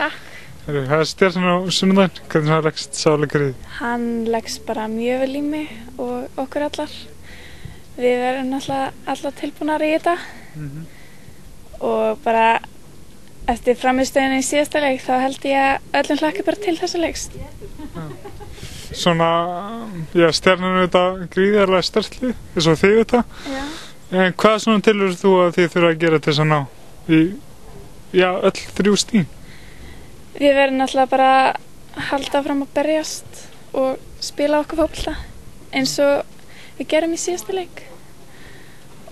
Takk. Það Stjarnan á sunnudaginn, hvernig hann leggst sá leikur í þig? Hann leggst bara mjög vel í mig og okkur allar. Við erum allar tilbúnar í þetta og bara eftir frammistöðuna í síðasta leik þá held ég að öllum hlakka bara til þessa leiks. Svona, Stjarnan er þetta gríðarlega sterkt lið, eins og þið þetta. Já. En hvað svona tilur þú að þið þurfa að gera til þess að ná í, öll 3 stig? Við verðum náttúrulega bara að halda fram að berjast og spila okkur fótbolta eins og við gerum í síðasta leik.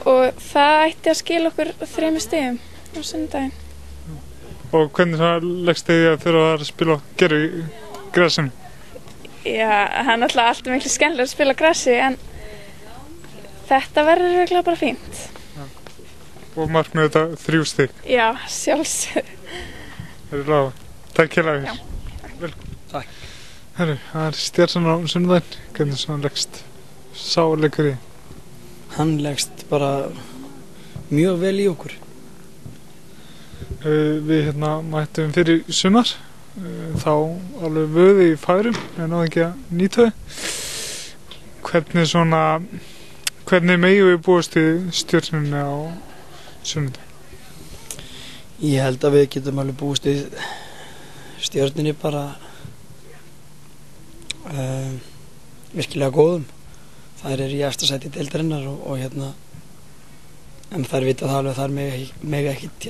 Og það ætti að skila okkur 3 stigum á sunnudaginn. Og hvernig leggst þið að þurfa að spila gera í grasinu? Já, það er náttúrulega alltaf miklu skemmtilega að spila grassi en þetta verður virkilega bara fínt. Og markmið þetta 3 stig? Já, sjálfsög. Það er lága. Takk hérlega fyrir. Já. Velkomin. Takk. Herru, það er Stjarnan á sunnudaginn, hvernig svona leggst sá leikur í þig? Hann leggst bara mjög vel í okkur. Við mættum fyrir sumar, þá alveg vöði í færum, en náðu ekki að nýta þau. Hvernig megum við búast við Stjörnunni á sunnudaginn? Ég held að við getum alveg búist við Stjörnunni bara virkilega góðum. Þær eru í efsta sæti deildarinnar og en þær vita það alveg að þær mega ekkert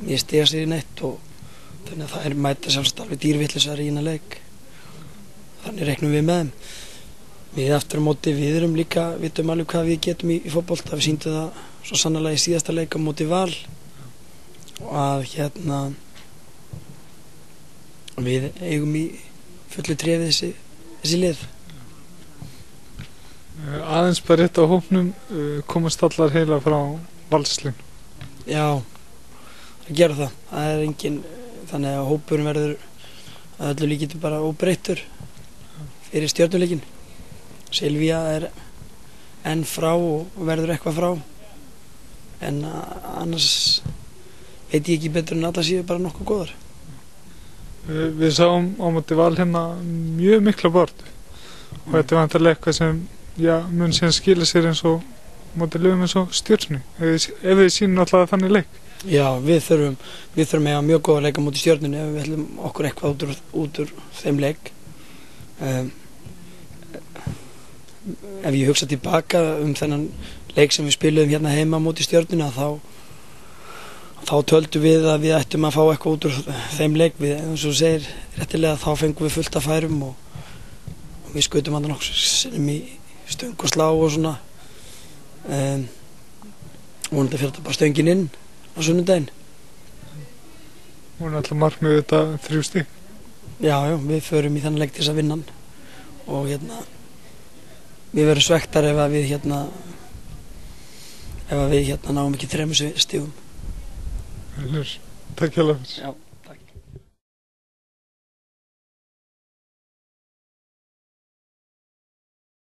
mistiga sig í neitt og þannig að þær mæta sjálfsagt alveg dýrvillisar í eina leik. Þannig reiknum við með þeim. Við aftur á móti, við erum líka, vitum alveg hvað við getum í fótbolta. Við sýndum það svo sannarlega í síðasta leik á móti Val og að við eigum í fullu tré við þessi lið. Aðeins bara rétt á hópnum, komast allar heila frá Valslinn? Já, það gera það. Það er engin, þannig að hópurinn verður að öllu líkindum bara óbreyttur fyrir Stjörnuleikinn. Silvía er enn frá og verður eitthvað frá, en annars veit ég ekki betur en allar séu bara nokkuð góðar. Við sáum á móti Val mjög mikla baráttu og þetta er vantarlega eitthvað sem mun síðan skila sér eins og móti liðum eins og Stjörnu, ef við sýnum alltaf þannig leik. Já, við þurfum að eiga mjög góða leika móti Stjörnunni ef við ætlum okkur eitthvað út úr þeim leik. Ef ég hugsa tilbaka þennan leik sem við spiluðum heima móti Stjörnunni þá töldum við að við ættum að fá eitthvað út úr þeim leik. Við, eins og þú segir réttilega, þá fengum við fullt af færum og við skutum hann nokkuð sinnum í stöng og slá og svona. Vonandi fyrir þetta bara stöngin inn á sunnudaginn. Hún er alltaf markmið þetta 3 stig? Já, við förum í þannig leik til þess að vinna hann og við verðum svektar ef við náum ekki 3 stigum. Takk hérlega fyrir.